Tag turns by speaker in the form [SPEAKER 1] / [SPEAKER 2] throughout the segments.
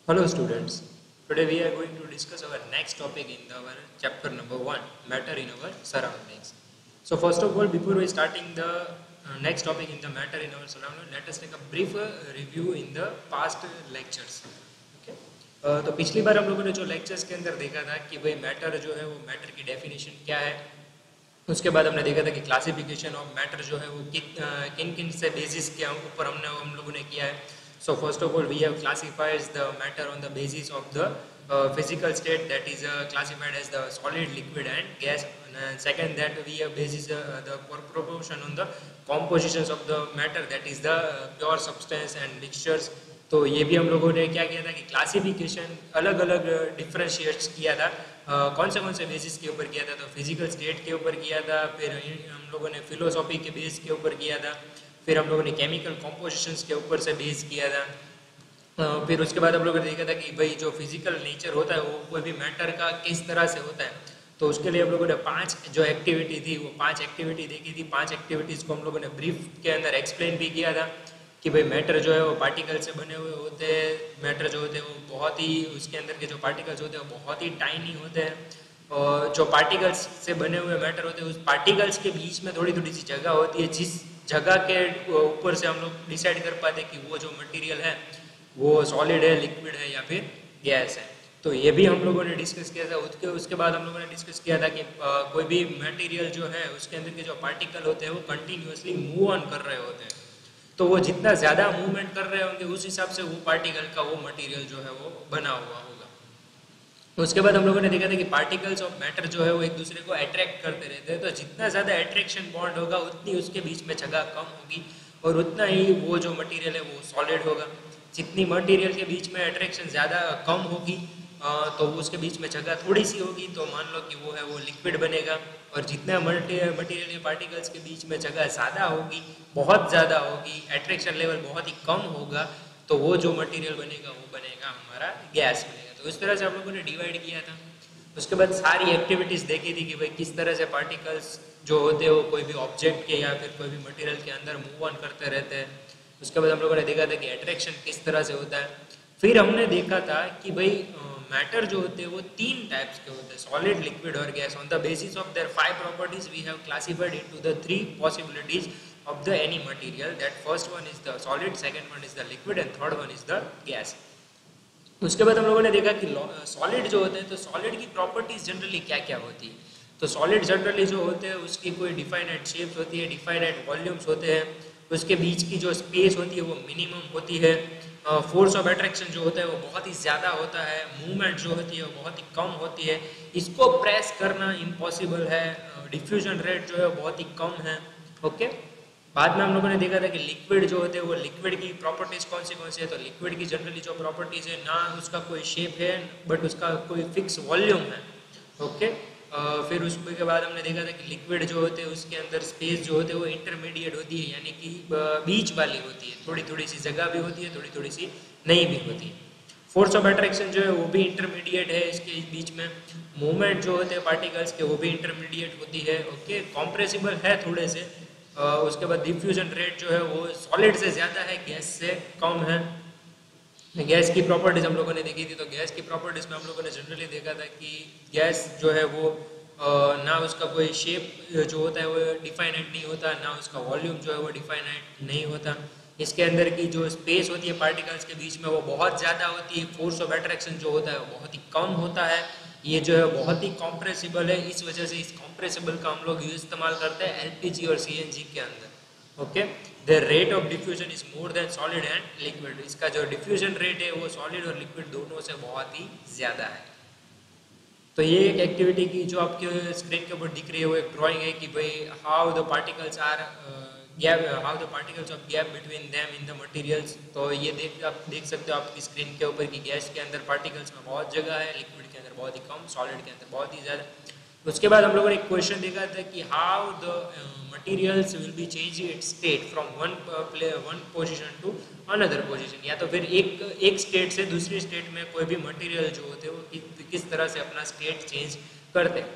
[SPEAKER 1] Hello students, today we are going to discuss our next topic in our chapter number 1, matter in our surroundings. So first of all, before we starting the next topic in the matter in our surroundings, let us take a brief review in the past lectures. Okay? तो पिछली बार हम लोगों ने जो lectures के अंदर देखा था कि भाई मैटर जो है वो मैटर की डेफिनेशन क्या है, उसके बाद हमने देखा था कि क्लासिफिकेशन ऑफ मैटर जो है वो किन किन से बेसिस के ऊपर हम लोगों ने किया है. So first of all, we have classified the matter on the basis of the physical state, that is classified as the solid, liquid and gas. And second, that we have basis the proportion on the compositions of the matter, that is the pure substance and mixtures. तो ये भी हम लोगों ने क्या किया था कि क्लासिफिकेशन अलग अलग डिफरेंशिएट्स किया था. कौन से बेसिस के ऊपर किया था, तो फिजिकल स्टेट के ऊपर किया था, फिर हम लोगों ने फिलोसॉफी के बेस के ऊपर किया था, फिर हम लोगों ने केमिकल कॉम्पोजिशंस के ऊपर से बेस किया था. फिर उसके बाद हम लोगों ने देखा था कि भाई जो फिजिकल नेचर होता है वो कोई भी मैटर का किस तरह से होता है. तो उसके लिए हम लोगों ने 5 जो एक्टिविटी थी वो 5 एक्टिविटी देखी थी. 5 एक्टिविटीज़ को हम लोगों ने ब्रीफ के अंदर एक्सप्लेन भी किया था कि भाई मैटर जो है वो पार्टिकल से बने हुए होते हैं. मैटर जो होते हैं वो बहुत ही, उसके अंदर के जो पार्टिकल्स होते हैं वो बहुत ही टाइनी होते हैं. और जो पार्टिकल्स से बने हुए मैटर होते हैं उस पार्टिकल्स के बीच में थोड़ी थोड़ी सी जगह होती है, जिस जगह के ऊपर से हम लोग डिसाइड कर पाते हैं कि वो जो मटेरियल है वो सॉलिड है, लिक्विड है या फिर गैस है. तो ये भी हम लोगों ने डिस्कस किया था. उसके बाद हम लोगों ने डिस्कस किया था कि कोई भी मटेरियल जो है उसके अंदर के जो पार्टिकल होते हैं वो कंटिन्यूअसली मूव ऑन कर रहे होते हैं. तो वो जितना ज़्यादा मूवमेंट कर रहे होंगे उस हिसाब से वो पार्टिकल का वो मटेरियल जो है वो बना हुआ होगा. उसके बाद हम लोगों ने देखा था कि पार्टिकल्स ऑफ मैटर जो है वो एक दूसरे को अट्रैक्ट करते रहते हैं. तो जितना ज़्यादा अट्रैक्शन बॉन्ड होगा उतनी उसके बीच में जगह कम होगी और उतना ही वो जो मटेरियल है वो सॉलिड होगा. जितनी मटेरियल के बीच में अट्रैक्शन ज़्यादा कम होगी तो उसके बीच में जगह थोड़ी सी होगी, तो मान लो कि वो है वो लिक्विड बनेगा. और जितना मटेरियल के पार्टिकल्स के बीच में जगह ज़्यादा होगी, बहुत ज़्यादा होगी, अट्रैक्शन लेवल बहुत ही कम होगा, तो वो जो मटेरियल बनेगा वो बनेगा हमारा गैस बनेगा. तो इस तरह से हम लोगों ने डिवाइड किया था. उसके बाद सारी एक्टिविटीज़ देखी थी कि भाई किस तरह से पार्टिकल्स जो होते हैं वो कोई भी ऑब्जेक्ट के या फिर कोई भी मटेरियल के अंदर मूव ऑन करते रहते हैं. उसके बाद हम लोगों ने देखा था कि अट्रैक्शन किस तरह से होता है. फिर हमने देखा था कि भाई मैटर जो होते हैं वो 3 टाइप्स के होते हैं, सॉलिड, लिक्विड और gas. On the basis of their 5 properties we have classified into the 3 possibilities of the any material. That first one is the solid, second one is the liquid and third one is the gas. उसके बाद हम लोगों ने देखा कि solid जो होते हैं, तो सॉलिड की प्रॉपर्टीज जनरली क्या क्या होती है. तो सॉलिड जनरली जो होते हैं उसकी कोई डिफाइनाइट शेप्स होती है, डिफाइनाइट वॉल्यूम्स होते हैं, उसके बीच की जो स्पेस होती है वो मिनिमम होती है, फोर्स ऑफ अट्रैक्शन जो होता है वो बहुत ही ज़्यादा होता है, मूवमेंट जो होती है वो बहुत ही कम होती है, इसको प्रेस करना इम्पॉसिबल है, डिफ्यूजन रेट जो है बहुत ही कम है. ओके. बाद में हम लोगों ने देखा था कि लिक्विड जो होते हैं वो लिक्विड की प्रॉपर्टीज कौन सी है. तो लिक्विड की जनरली जो प्रॉपर्टीज है, ना उसका कोई शेप है बट उसका कोई फिक्स वॉल्यूम है. ओके. फिर उसके बाद हमने देखा था कि लिक्विड जो होते हैं उसके अंदर स्पेस जो होते हैं वो इंटरमीडिएट होती है, यानी कि बीच वाली होती है, थोड़ी थोड़ी सी जगह भी होती है, थोड़ी थोड़ी सी नहीं भी होती है. फोर्स ऑफ अट्रैक्शन जो है वो भी इंटरमीडिएट है इसके बीच में. मूवमेंट जो होते हैं पार्टिकल्स के वो भी इंटरमीडिएट होती है. ओके. कॉम्प्रेसिबल है थोड़े से. उसके बाद डिफ्यूजन रेट जो है वो सॉलिड से ज़्यादा है, गैस से कम है. गैस की प्रॉपर्टीज हम लोगों ने देखी थी. तो गैस की प्रॉपर्टीज में हम लोगों ने जनरली देखा था कि गैस जो है वो ना उसका कोई शेप जो होता है वो डिफाइनाइट नहीं होता, ना उसका वॉल्यूम जो है वो डिफाइनाइट नहीं होता. इसके अंदर की जो स्पेस होती है पार्टिकल्स के बीच में वो बहुत ज़्यादा होती है. फोर्स ऑफ अट्रैक्शन जो होता है वो बहुत ही कम होता है. ये जो है बहुत ही कॉम्प्रेसिबल है. इस वजह से इस कॉम्प्रेसिबल का हम लोग इस्तेमाल करते हैं एलपीजी और सीएनजी के अंदर. Okay. The rate of diffusion is more than solid and liquid. इसका जो डिफ्यूजन रेट है वो सॉलिड और लिक्विड दोनों से बहुत ही ज़्यादा है. तो ये एक एक्टिविटी की जो आपके स्क्रीन के ऊपर दिख रही है वो एक ड्राइंग है कि भाई how the particles are how the particles of gap between them in the materials. तो ये आप देख सकते हो आपकी स्क्रीन के ऊपर कि गैस के अंदर पार्टिकल्स में बहुत जगह है, लिक्विड के अंदर बहुत ही कम, सॉलिड के अंदर बहुत ही ज़्यादा. उसके बाद हम लोगों ने एक क्वेश्चन देखा था कि how the materials will be change its state from one position to another position. या तो फिर एक स्टेट से दूसरी स्टेट में कोई भी मटेरियल जो होते हैं वो किस तरह से अपना स्टेट चेंज करते हैं.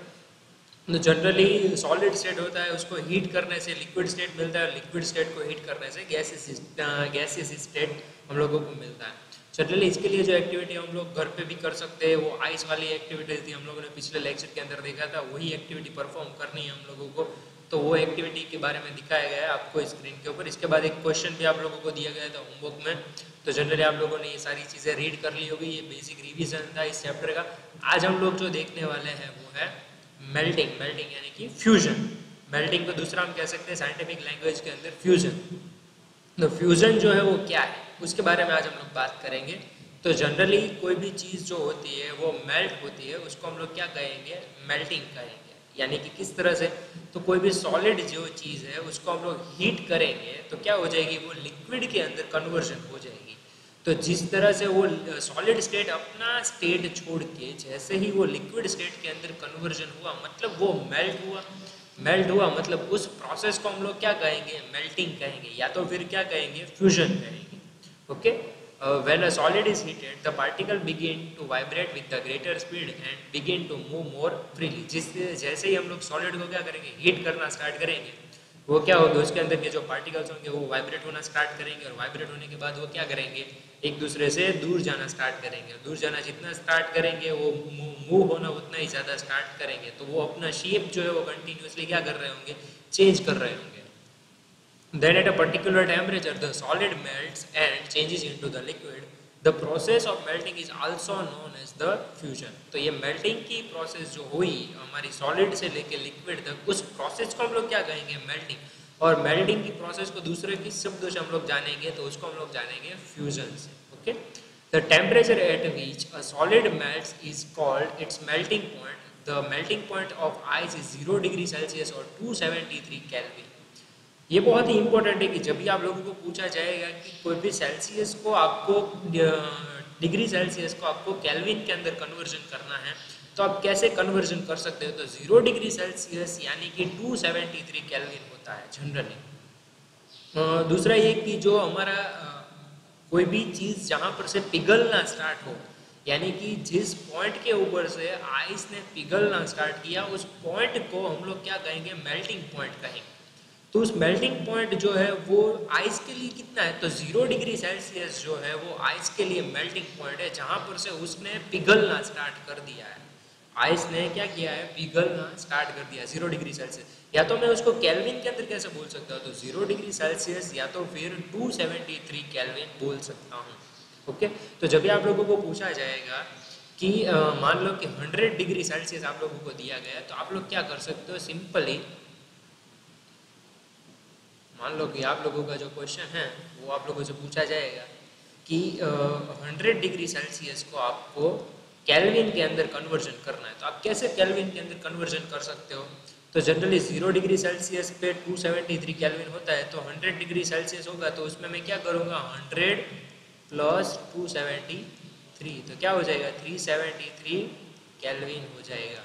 [SPEAKER 1] तो जनरली सॉलिड स्टेट होता है, उसको हीट करने से लिक्विड स्टेट मिलता है, लिक्विड स्टेट को हीट करने से गैसियस स्टेट हम लोगों को मिलता है. जनरली इसके लिए जो एक्टिविटी हम लोग घर पे भी कर सकते हैं, वो आइस वाली एक्टिविटीज थी, हम लोगों ने पिछले लेक्चर के अंदर देखा था, वही एक्टिविटी परफॉर्म करनी है हम लोगों को। तो वो एक्टिविटी के बारे में दिखाया गया है आपको स्क्रीन के ऊपर। इसके बाद एक क्वेश्चन भी आप लोगों को दिया गया था होमवर्क में, तो जनरली आप लोगों ने ये सारी चीज़ें रीड कर ली होगी। ये बेसिक रिविजन था इस चैप्टर का। आज हम लोग जो देखने वाले हैं वो है मेल्टिंग। मेल्टिंग यानी कि फ्यूजन। मेल्टिंग को दूसरा हम कह सकते हैं साइंटिफिक लैंग्वेज के अंदर फ्यूजन। तो फ्यूजन जो है वो क्या है, उसके बारे में आज हम लोग बात करेंगे। तो जनरली कोई भी चीज़ जो होती है वो मेल्ट होती है, उसको हम लोग क्या कहेंगे, मेल्टिंग कहेंगे। यानी कि किस तरह से, तो कोई भी सॉलिड जो चीज़ है उसको हम लोग हीट करेंगे तो क्या हो जाएगी, वो लिक्विड के अंदर कन्वर्जन हो जाएगी। तो जिस तरह से वो सॉलिड स्टेट अपना स्टेट छोड़ के जैसे ही वो लिक्विड स्टेट के अंदर कन्वर्जन हुआ, मतलब वो मेल्ट हुआ। मेल्ट हुआ मतलब उस प्रोसेस को हम लोग क्या कहेंगे, मेल्टिंग कहेंगे, या तो फिर क्या कहेंगे, फ्यूजन कहेंगे। Okay, when a solid is heated the particle begin to vibrate with the greater speed and begin to move more freely। जिससे जैसे ही हम लोग सॉलिड को क्या करेंगे, हीट करना स्टार्ट करेंगे, वो क्या होगा, उसके अंदर के जो पार्टिकल्स होंगे वो वाइब्रेट होना स्टार्ट करेंगे, और वाइब्रेट होने के बाद वो क्या करेंगे, एक दूसरे से दूर जाना स्टार्ट करेंगे। दूर जाना जितना स्टार्ट करेंगे वो मूव होना उतना ही ज़्यादा स्टार्ट करेंगे। तो वो अपना शेप जो है वो कंटिन्यूसली क्या कर रहे होंगे, चेंज कर रहे होंगे। Then at a particular temperature the solid melts and changes into the liquid. The process of melting is also known as the fusion। तो ये मेल्टिंग की प्रोसेस जो हुई हमारी सॉलिड से लेके लिक्विड तक, उस प्रोसेस को हम लोग क्या कहेंगे, मेल्टिंग। और मेल्टिंग की प्रोसेस को दूसरे किस शब्दों से हम लोग जानेंगे, तो उसको हम लोग जानेंगे फ्यूजन से। Okay, the temperature at which a solid melts is called its melting point. The melting point of ice is 0 degree Celsius और 273 केल्विन। ये बहुत ही इंपॉर्टेंट है कि जब भी आप लोगों को पूछा जाएगा कि कोई भी सेल्सियस को आपको डिग्री सेल्सियस को आपको केल्विन के अंदर कन्वर्जन करना है, तो आप कैसे कन्वर्जन कर सकते हो। तो 0 डिग्री सेल्सियस यानी कि 273 केल्विन होता है जनरली। दूसरा ये कि जो हमारा कोई भी चीज़ जहाँ पर से पिघलना स्टार्ट हो, यानी कि जिस पॉइंट के ऊपर से आइस ने पिघलना स्टार्ट किया, उस पॉइंट को हम लोग क्या कहेंगे, मेल्टिंग पॉइंट कहेंगे। तो उस मेल्टिंग पॉइंट जो है वो आइस के लिए कितना है, तो 0 डिग्री सेल्सियस जो है वो आइस के लिए मेल्टिंग पॉइंट है, जहाँ पर से उसने पिघलना स्टार्ट कर दिया है। आइस ने क्या किया है, पिघलना स्टार्ट कर दिया 0 डिग्री सेल्सियस। या तो मैं उसको केल्विन के अंदर कैसे बोल सकता हूँ, तो 0 डिग्री सेल्सियस या तो फिर 273 केल्विन बोल सकता हूँ। ओके, तो जब भी आप लोगों को पूछा जाएगा कि मान लो कि 100 डिग्री सेल्सियस आप लोगों को दिया गया है, तो आप लोग क्या कर सकते हो, सिंपली मान लो कि आप लोगों का जो क्वेश्चन है वो आप लोगों से पूछा जाएगा कि 100 डिग्री सेल्सियस को आपको केल्विन के अंदर कन्वर्जन करना है, तो आप कैसे केल्विन के अंदर कन्वर्जन कर सकते हो। तो जनरली 0 डिग्री सेल्सियस पे 273 केल्विन होता है, तो 100 डिग्री सेल्सियस होगा तो उसमें मैं क्या करूँगा, 100 प्लस 273, तो क्या हो जाएगा, 373 केल्विन हो जाएगा।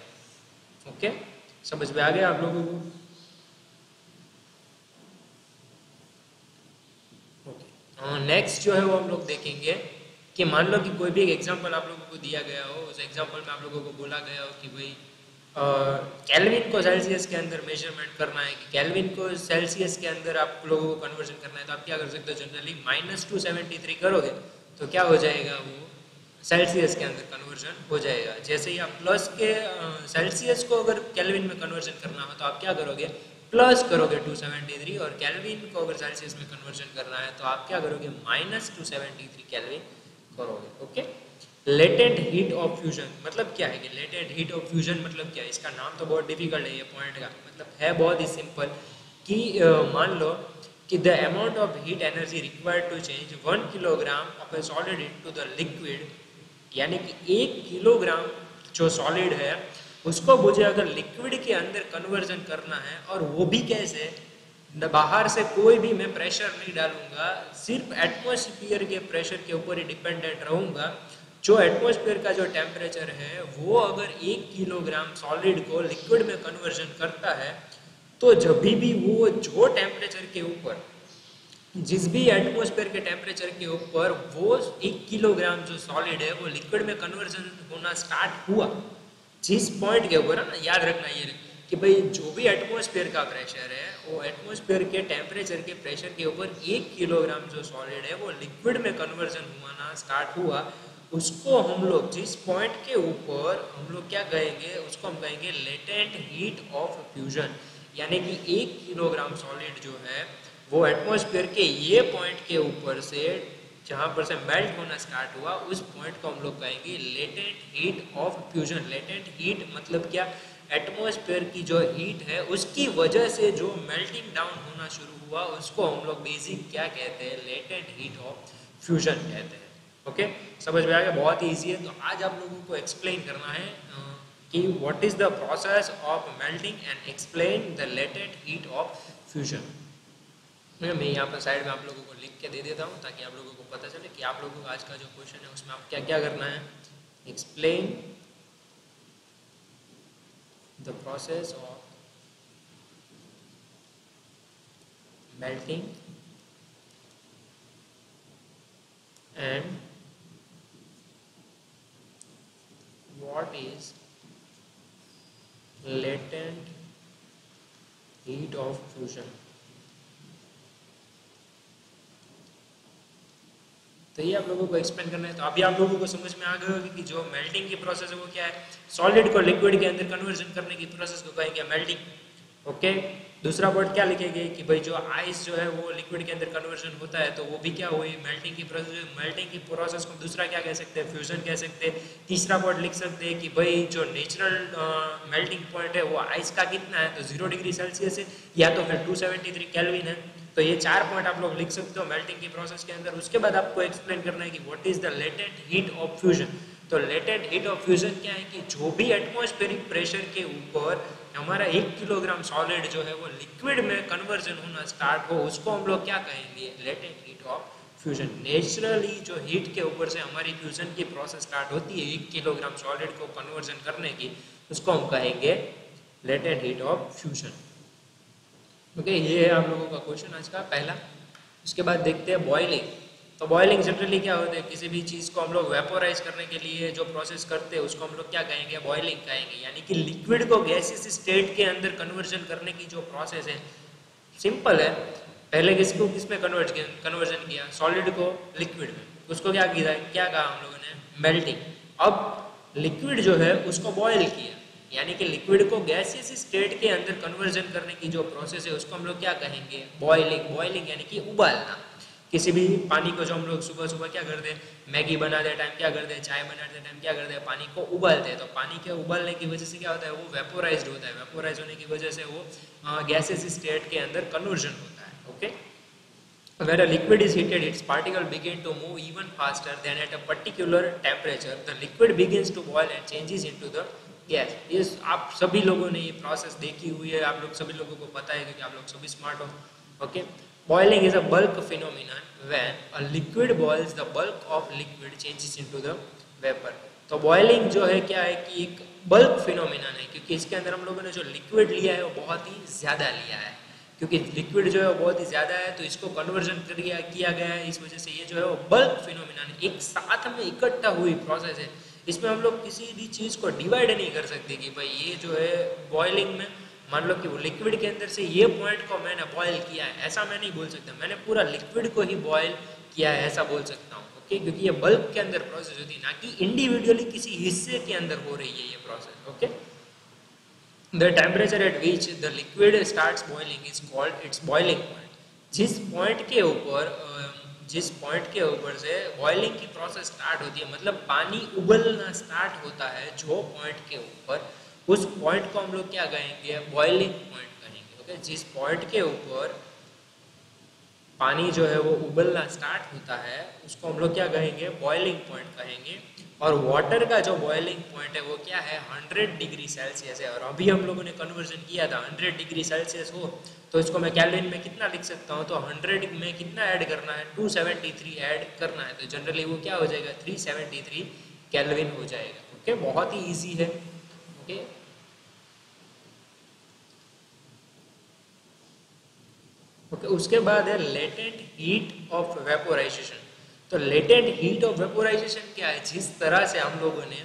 [SPEAKER 1] ओके, समझ में आ गया आप लोगों को। नेक्स्ट जो है वो हम लोग देखेंगे कि मान लो कि कोई भी एक एग्जांपल आप लोगों को दिया गया हो, उस एग्जांपल में आप लोगों को बोला गया हो कि भाई केल्विन को सेल्सियस के अंदर मेजरमेंट करना है, कि केल्विन को सेल्सियस के अंदर आप लोगों को कन्वर्जन करना है, तो आप क्या कर सकते हो, जनरली -273 करोगे तो क्या हो जाएगा, वो सेल्सियस के अंदर कन्वर्जन हो जाएगा। जैसे ही आप प्लस के सेल्सियस को अगर केल्विन में कन्वर्जन करना हो तो आप क्या करोगे, प्लस करोगे 273, और केल्विन को अगर सेल्सियस में कन्वर्जन करना है तो आप क्या करोगे, -273 केल्विन करोगे। Okay, latent heat of fusion मतलब क्या है, कि लेटेंट हीट ऑफ फ्यूजन मतलब क्या है, इसका नाम तो बहुत डिफिकल्ट है, ये पॉइंट का मतलब है बहुत ही सिंपल कि मान लो कि the amount of heat energy required to change 1 kilogram of a solid into the liquid, यानी कि 1 किलोग्राम जो सॉलिड है उसको मुझे अगर लिक्विड के अंदर कन्वर्जन करना है, और वो भी कैसे, बाहर से कोई भी मैं प्रेशर नहीं डालूंगा, सिर्फ एटमॉस्फेयर के प्रेशर के ऊपर ही डिपेंडेंट रहूंगा। जो एटमॉस्फेयर का जो टेम्परेचर है वो अगर 1 किलोग्राम सॉलिड को लिक्विड में कन्वर्जन करता है, तो जब भी वो जो टेम्परेचर के ऊपर, जिस भी एटमॉस्फेयर के टेम्परेचर के ऊपर वो 1 किलोग्राम जो सॉलिड है वो लिक्विड में कन्वर्जन होना स्टार्ट हुआ, जिस पॉइंट के ऊपर है ना, याद रखना ये कि भाई जो भी एटमॉस्फेयर का प्रेशर है वो एटमॉस्फेयर के टेम्परेचर के प्रेशर के ऊपर 1 किलोग्राम जो सॉलिड है वो लिक्विड में कन्वर्जन हुआ स्टार्ट हुआ, उसको हम लोग जिस पॉइंट के ऊपर हम लोग क्या कहेंगे, उसको हम कहेंगे लेटेंट हीट ऑफ फ्यूजन। यानी कि 1 किलोग्राम सॉलिड जो है वो एटमॉस्फेयर के ये पॉइंट के ऊपर से जहाँ पर से मेल्ट होना स्टार्ट हुआ, उस पॉइंट को हम लोग कहेंगे latent heat of fusion. Latent heat मतलब क्या, एटमॉस्फेयर की जो हीट है उसकी वजह से जो मेल्टिंग डाउन होना शुरू हुआ, उसको हम लोग बेसिक क्या कहते हैं, लेटेंट हीट ऑफ फ्यूजन कहते हैं। ओके, समझ में आ गया, बहुत ही ईजी है। तो आज आप लोगों को एक्सप्लेन करना है कि what is the process of melting and explain the latent heat of fusion. मैं यहाँ पर साइड में आप लोगों को लिख के दे देता हूँ ताकि आप लोगों को पता चले कि आप लोगों का आज का जो क्वेश्चन है उसमें आप क्या क्या करना है। Explain the process of melting and what is latent heat of fusion। तो ये आप लोगों को एक्सप्लेन करना है। तो अभी आप लोगों को समझ में आ गया होगा कि जो मेल्टिंग की प्रोसेस है वो क्या है, सॉलिड को लिक्विड के अंदर कन्वर्जन करने की प्रोसेस को कहेंगे मेल्टिंग। ओके, दूसरा वर्ड क्या लिखेंगे कि भाई जो आइस जो है वो लिक्विड के अंदर कन्वर्जन होता है तो वो भी क्या हुई, मेल्टिंग की प्रोसेस। मेल्टिंग की प्रोसेस को दूसरा क्या कह सकते हैं, फ्यूजन कह सकते हैं। तीसरा वर्ड लिख सकते हैं कि भाई जो नेचुरल मेल्टिंग पॉइंट है वो आइस का कितना है, तो 0 डिग्री सेल्सियस है या तो फिर 273 केल्विन है। तो ये 4 पॉइंट आप लोग लिख सकते हो मेल्टिंग की प्रोसेस के अंदर। उसके बाद आपको एक्सप्लेन करना है कि what is the latent heat of fusion. तो लेटेंट हीट ऑफ फ्यूजन क्या है कि जो भी एटमॉस्फेरिक प्रेशर के ऊपर हमारा 1 किलोग्राम सॉलिड जो है वो लिक्विड में कन्वर्जन होना स्टार्ट हो, उसको हम लोग क्या कहेंगे, latent heat of fusion. Naturally जो हीट के ऊपर से हमारी फ्यूजन की प्रोसेस स्टार्ट होती है 1 किलोग्राम सॉलिड को कन्वर्जन करने की, उसको हम कहेंगे latent heat of fusion. Okay, ये है आप लोगों का क्वेश्चन आज का पहला। उसके बाद देखते हैं बॉइलिंग। तो बॉइलिंग जनरली क्या होता है, किसी भी चीज़ को हम लोग वेपोराइज करने के लिए जो प्रोसेस करते हैं उसको हम लोग क्या कहेंगे, बॉइलिंग कहेंगे। यानी कि लिक्विड को गैसियस स्टेट के अंदर कन्वर्जन करने की जो प्रोसेस है, सिंपल है। पहले किसको किसमें कन्वर्जन किया, सॉलिड को लिक्विड में, उसको क्या किया, क्या कहा हम लोगों ने, मेल्टिंग। अब लिक्विड जो है उसको बॉयल किया, यानी कि लिक्विड को गैसियस स्टेट के अंदर कन्वर्जन करने की जो प्रोसेस है उसको हम लोग क्या कहेंगे, बॉइलिंग। बॉइलिंग यानी कि उबालना। किसी भी पानी को जो हम लोग सुबह सुबह क्या करते हैं, मैगी बनाते टाइम क्या करते हैं, चाय बनाते टाइम क्या करते हैं, पानी को उबालते हैं। तो पानी के उबालने की वजह से क्या होता है, वो वेपोराइज्ड होता है। वेपोराइज होने की वजह से वो गैसियस स्टेट के अंदर कन्वर्जन होता है। Okay, When a liquid is heated, its particles begin to move even faster than at a particular temperature. The liquid begins to boil and changes into the gas. ये आप सभी लोगों ने ये प्रोसेस देखी हुई है, आप लोग सभी लोगों को पता है क्योंकि आप लोग सभी स्मार्ट हो। Okay, boiling is a bulk phenomenon. When a liquid boils, the bulk of liquid changes into the vapor. तो बॉइलिंग जो है क्या है कि एक बल्क फिनोमिनन है, क्योंकि इसके अंदर हम लोगों ने जो लिक्विड लिया है वो बहुत ही ज़्यादा लिया है। क्योंकि लिक्विड जो है वो बहुत ही ज़्यादा है तो इसको कन्वर्जन किया गया है, इस वजह से ये जो है वो बल्क फिनोमिनन एक साथ में इकट्ठा हुई प्रोसेस है। इसमें हम लोग किसी भी चीज़ को डिवाइड नहीं कर सकते कि भाई ये जो है बॉइलिंग में, मान लो कि वो लिक्विड के अंदर से ये पॉइंट को मैंने बॉयल किया है, ऐसा मैं नहीं बोल सकता। मैंने पूरा लिक्विड को ही बॉयल किया है ऐसा बोल सकता हूँ। ओके, क्योंकि ये बल्क के अंदर प्रोसेस होती है, ना कि इंडिविजुअली किसी हिस्से के अंदर हो रही है ये process. Okay, The temperature at which the liquid starts boiling is called its boiling point. जिस पॉइंट के ऊपर से बॉइलिंग की प्रोसेस स्टार्ट होती है, मतलब पानी उबलना स्टार्ट होता है जो पॉइंट के ऊपर, उस पॉइंट को हम लोग क्या कहेंगे, बॉइलिंग पॉइंट कहेंगे। ओके, जिस पॉइंट के ऊपर पानी जो है वो उबलना स्टार्ट होता है उसको हम लोग क्या कहेंगे, बॉइलिंग पॉइंट कहेंगे। और वाटर का जो बॉइलिंग पॉइंट है वो क्या है, 100 डिग्री सेल्सियस है। और अभी हम लोगों ने कन्वर्जन किया था 100 डिग्री सेल्सियस हो तो इसको मैं केल्विन में कितना लिख सकता हूँ, तो 100 में कितना ऐड करना है, 273 ऐड करना है। तो जनरली वो क्या हो जाएगा, 373 केल्विन हो जाएगा। ओके, बहुत ही ईजी है। ओके, ओके, उसके बाद है लेटेंट हीट ऑफ वेपोराइजेशन। तो लेटेंट हीट ऑफ वेपोराइजेशन क्या है, जिस तरह से हम लोगों ने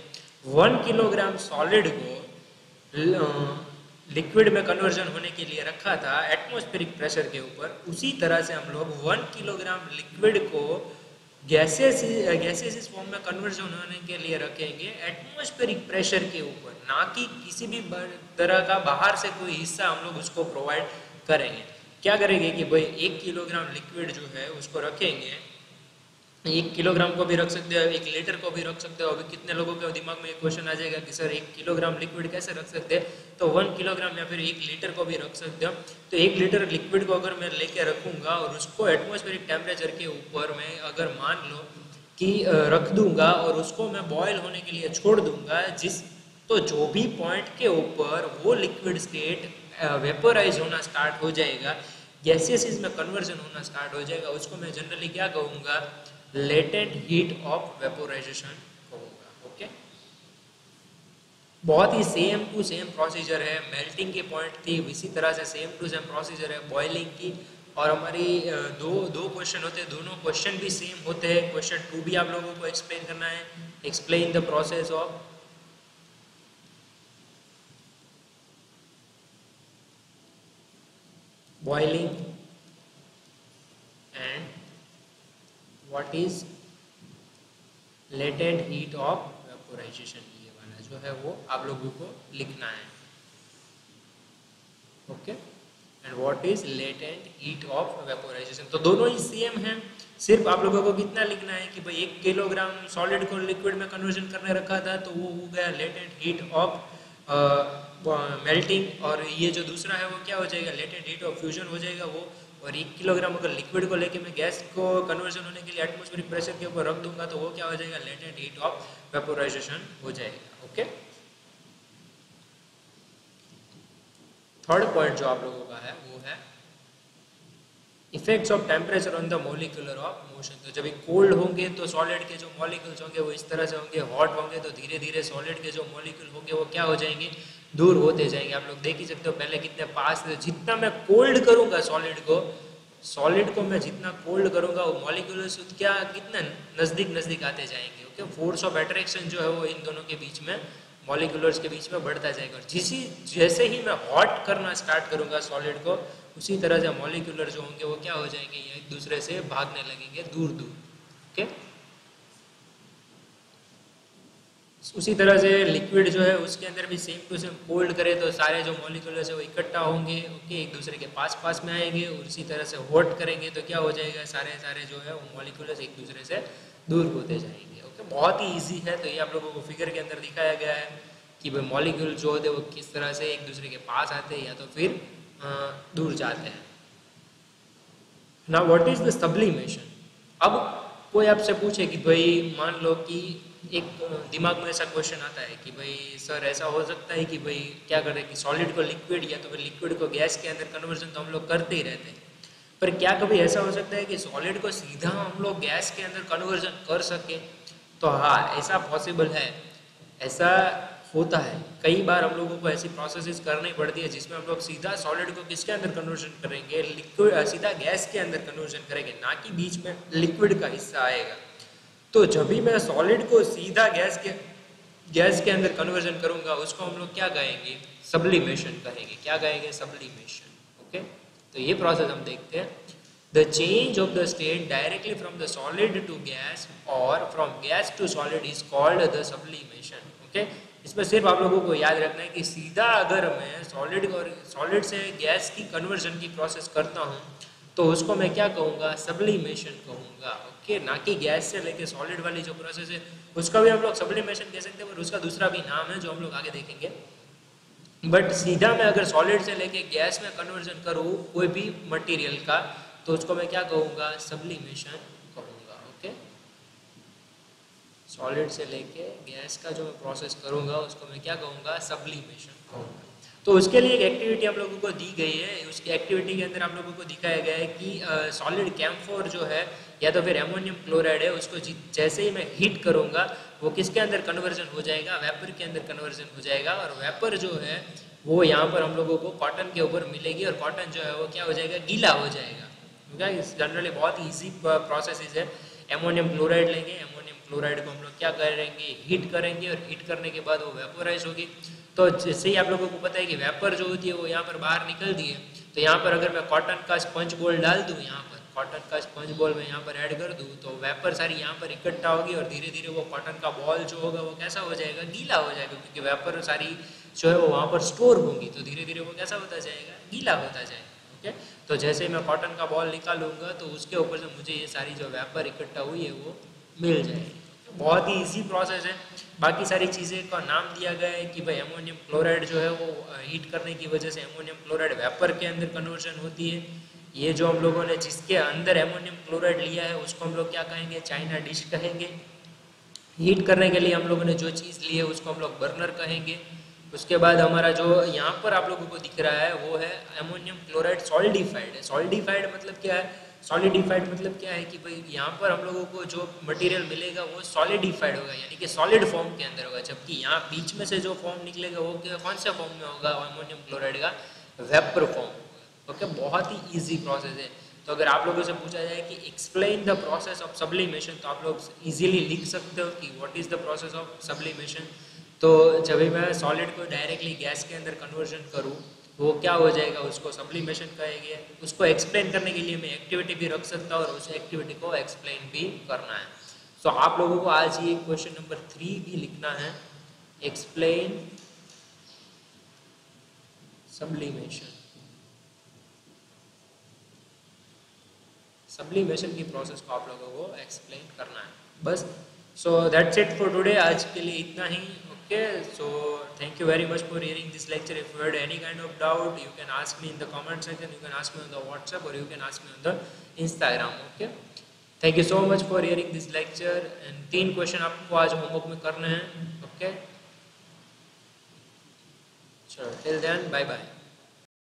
[SPEAKER 1] 1 किलोग्राम सॉलिड को लिक्विड में कन्वर्जन होने के लिए रखा था एटमॉस्फेरिक प्रेशर के ऊपर, उसी तरह से हम लोग 1 किलोग्राम लिक्विड को गैसेस फॉर्म में कन्वर्जन होने के लिए रखेंगे एटमॉस्फेरिक प्रेशर के ऊपर, ना कि किसी भी तरह का बाहर से कोई हिस्सा हम लोग उसको प्रोवाइड करेंगे। क्या करेंगे कि भाई 1 किलोग्राम लिक्विड जो है उसको रखेंगे, 1 किलोग्राम को भी रख सकते हो, 1 लीटर को भी रख सकते हो। अभी कितने लोगों के दिमाग में एक क्वेश्चन आ जाएगा कि सर 1 किलोग्राम लिक्विड कैसे रख सकते हैं, तो 1 किलोग्राम या फिर 1 लीटर को भी रख सकते हो। तो 1 लीटर लिक्विड को अगर मैं लेके रखूंगा और उसको एटमॉस्फेरिक टेम्परेचर के ऊपर मैं अगर मान लो कि रख दूंगा और उसको मैं बॉयल होने के लिए छोड़ दूंगा, तो जो भी पॉइंट के ऊपर वो लिक्विड स्टेट वेपोराइज होना स्टार्ट हो जाएगा, गैसेस में कन्वर्जन होना स्टार्ट हो जाएगा, उसको मैं जनरली क्या कहूँगा, लेटेंट हीट ऑफ वेपोराइजेशन कहूँगा। ओके, बहुत ही सेम टू सेम प्रोसीजर है। मेल्टिंग की पॉइंट थी, इसी तरह से सेम टू सेम प्रोसीजर है बॉइलिंग की। और हमारी दो क्वेश्चन होते हैं, दोनों क्वेश्चन भी सेम होते हैं। क्वेश्चन 2 भी आप लोगों को एक्सप्लेन करना है, explain the process of boiling and what is latent heat of vaporisation, ये वाला जो है वो आप लोगों को लिखना है। Okay, and what is latent heat of vaporisation, तो दोनों ही सेम है। सिर्फ आप लोगों को कितना लिखना है कि भाई 1 किलोग्राम सॉलिड को लिक्विड में कन्वर्जन करने रखा था, तो वो हो गया लेटेंट हीट ऑफ मेल्टिंग, और ये जो दूसरा है वो क्या हो जाएगा, लेटेंट हीट ऑफ फ्यूजन हो जाएगा वो। और 1 किलोग्राम अगर लिक्विड को लेके मैं गैस को कन्वर्जन होने के लिए एटमॉस्फेरिक प्रेशर के ऊपर रख दूंगा, तो वो क्या हो जाएगा, लेटेंट हीट ऑफ वेपोराइजेशन हो जाएगा। ओके, थर्ड पॉइंट जो आप लोगों का है वो है effects of temperature on the molecular of motion. तो जब कोल्ड होंगे तो सॉलिड के जो मॉलिक्यूल्स होंगे वो इस तरह से होंगे, हॉट होंगे तो धीरे धीरे सॉलिड के जो मॉलिक्यूल होंगे वो क्या हो जाएंगे, दूर होते जाएंगे। आप लोग देख ही सकते हो पहले कितने पास थे। जितना मैं कोल्ड करूंगा सॉलिड को मैं जितना कोल्ड करूंगा वो मॉलिक्यूल्स क्या कितना नजदीक आते जाएंगे। ओके, फोर्स ऑफ अट्रैक्शन जो है वो इन दोनों के बीच में, मॉलिक्यूलर्स के बीच में बढ़ता जाएगा। और जैसे ही मैं हॉट करना स्टार्ट करूंगा सॉलिड को, उसी तरह से मॉलिक्यूलर जो होंगे वो क्या हो जाएंगे, एक दूसरे से भागने लगेंगे दूर दूर। ओके, उसी तरह से लिक्विड जो है उसके अंदर भी सेम टू सेम कोल्ड करे तो सारे जो मॉलिक्यूल्स है वो इकट्ठा होंगे। ओके, एक दूसरे के पास में आएंगे। और इसी तरह से हॉट करेंगे तो क्या हो जाएगा, सारे जो है वो मॉलिक्यूल्स एक दूसरे से दूर होते जाएंगे। ओके, बहुत ही ईजी है। तो ये आप लोगों को फिगर के अंदर दिखाया गया है कि भाई मॉलिक्यूल जो होते हैं वो किस तरह से एक दूसरे के पास आते हैं या तो फिर दूर जाते हैं। Now what is the sublimation. अब कोई आपसे पूछे कि भाई मान लो कि एक दिमाग में ऐसा क्वेश्चन आता है कि भाई सर ऐसा हो सकता है कि भाई क्या करें कि सॉलिड को लिक्विड या तो फिर लिक्विड को गैस के अंदर कन्वर्जन तो हम लोग करते ही रहते हैं, पर क्या कभी ऐसा हो सकता है कि सॉलिड को सीधा हम लोग गैस के अंदर कन्वर्जन कर सके। तो हाँ, ऐसा पॉसिबल है, ऐसा होता है। कई बार हम लोगों को ऐसी प्रोसेसेस करनी पड़ती है जिसमें हम लोग सीधा सॉलिड को किसके अंदर कन्वर्जन करेंगे, लिक्विड सीधा गैस के अंदर कन्वर्जन करेंगे, ना कि बीच में लिक्विड का हिस्सा आएगा। तो जब भी मैं सॉलिड को सीधा गैस के अंदर कन्वर्जन करूंगा उसको हम लोग क्या कहेंगे, सब्लिमेशन कहेंगे। क्या कहेंगे, सब्लिमेशन। ओके, तो ये प्रोसेस हम देखते हैं। The change of the state directly from the solid to gas और from gas to solid is called the sublimation. Okay, इसमें सिर्फ आप लोगों को याद रखना है कि सीधा अगर मैं सॉलिड से गैस की कन्वर्जन की प्रोसेस करता हूँ तो उसको मैं क्या कहूँगा, सब्लिमेशन कहूँगा। ओके, ना कि गैस से लेके सॉलिड वाली जो प्रोसेस है उसका भी हम लोग सब्लिमेशन कह सकते हैं, पर उसका दूसरा भी नाम है जो हम लोग आगे देखेंगे। बट सीधा मैं अगर सॉलिड से लेके गैस में कन्वर्जन करूँ कोई भी मटेरियल का, तो उसको मैं क्या कहूँगा, सब्लिमेशन कहूँगा। ओके, सॉलिड से लेके गैस का जो मैं प्रोसेस करूँगा उसको मैं क्या कहूँगा, सब्लिमेशन कहूँगा। तो उसके लिए एक एक्टिविटी आप लोगों को दी गई है। उसकी एक्टिविटी के अंदर आप लोगों को दिखाया गया है कि सॉलिड कैम्फोर जो है या तो फिर एमोनियम क्लोराइड है, उसको जैसे ही मैं हीट करूँगा वो किसके अंदर कन्वर्जन हो जाएगा, वेपर के अंदर कन्वर्जन हो जाएगा। और वेपर जो है वो यहाँ पर हम लोगों को कॉटन के ऊपर मिलेगी और कॉटन जो है वो क्या हो जाएगा, गीला हो जाएगा। क्योंकि जनरली बहुत ईजी प्रोसेस है। एमोनियम क्लोराइड लेंगे, एमोनियम क्लोराइड को हम लोग क्या करेंगे, हीट करेंगे और हीट करने के बाद वो वेपोराइज होगी। तो तो जैसे ही आप लोगों को पता है कि वेपर जो होती है वो यहाँ पर बाहर निकलती है, तो यहाँ पर अगर मैं कॉटन का स्पंज बॉल डाल दूँ, यहाँ पर कॉटन का स्पंज बॉल मैं यहाँ पर ऐड कर दूँ, तो वेपर सारी यहाँ पर इकट्ठा होगी और धीरे धीरे वो कॉटन का बॉल जो होगा वो कैसा हो जाएगा, गीला हो जाएगा, क्योंकि वेपर सारी जो है वो वहाँ पर स्टोर होंगी, तो धीरे धीरे वो कैसा होता जाएगा, गीला होता जाएगा। ओके, तो जैसे मैं कॉटन का बॉल निकालूंगा तो उसके ऊपर से मुझे ये सारी जो वेपर इकट्ठा हुई है वो मिल जाएगी। बहुत ही इजी प्रोसेस है। बाकी सारी चीज़ें का नाम दिया गया है कि भाई अमोनियम क्लोराइड जो है वो हीट करने की वजह से अमोनियम क्लोराइड वेपर के अंदर कन्वर्जन होती है। ये जो हम लोगों ने जिसके अंदर अमोनियम क्लोराइड लिया है उसको हम लोग क्या कहेंगे, चाइना डिश कहेंगे। हीट करने के लिए हम लोगों ने जो चीज़ ली है उसको हम लोग बर्नर कहेंगे। उसके बाद हमारा जो यहाँ पर आप लोगों को दिख रहा है वो है अमोनियम क्लोराइड सॉलिडिफाइड है। सॉलिडिफाइड मतलब क्या है, सॉलिडिफाइड मतलब क्या है कि भाई यहाँ पर हम लोगों को जो मटेरियल मिलेगा वो सॉलिडिफाइड होगा, यानी कि सॉलिड फॉर्म के अंदर होगा, जबकि यहाँ बीच में से जो फॉर्म निकलेगा वो कौन से फॉर्म में होगा, अमोनियम क्लोराइड का वेपर फॉर्म। ओके, बहुत ही ईजी प्रोसेस है। तो अगर आप लोगों से पूछा जाए कि explain the process of sublimation, तो आप लोग इजीली लिख सकते हो कि what is the process of sublimation. तो जब भी मैं सॉलिड को डायरेक्टली गैस के अंदर कन्वर्जन करूँ वो क्या हो जाएगा, उसको सब्लिमेशन कहेंगे। उसको एक्सप्लेन करने के लिए मैं एक्टिविटी भी रख सकता हूँ और उस एक्टिविटी को एक्सप्लेन भी करना है। सो आप लोगों को आज ये क्वेश्चन नंबर 3 भी लिखना है, एक्सप्लेन सब्लिमेशन। सब्लिमेशन की प्रोसेस को आप लोगों को एक्सप्लेन करना है बस। So that's it for today, आज के लिए इतना ही। Okay, so thank you very much for hearing this lecture. If you had any kind of doubt, you can ask me in the comment section, you can ask me on the WhatsApp, or you can ask me on the Instagram. Okay, thank you so much for hearing this lecture. And 3 question आपको आज homework में करने हैं. Okay, चलो till then, bye bye.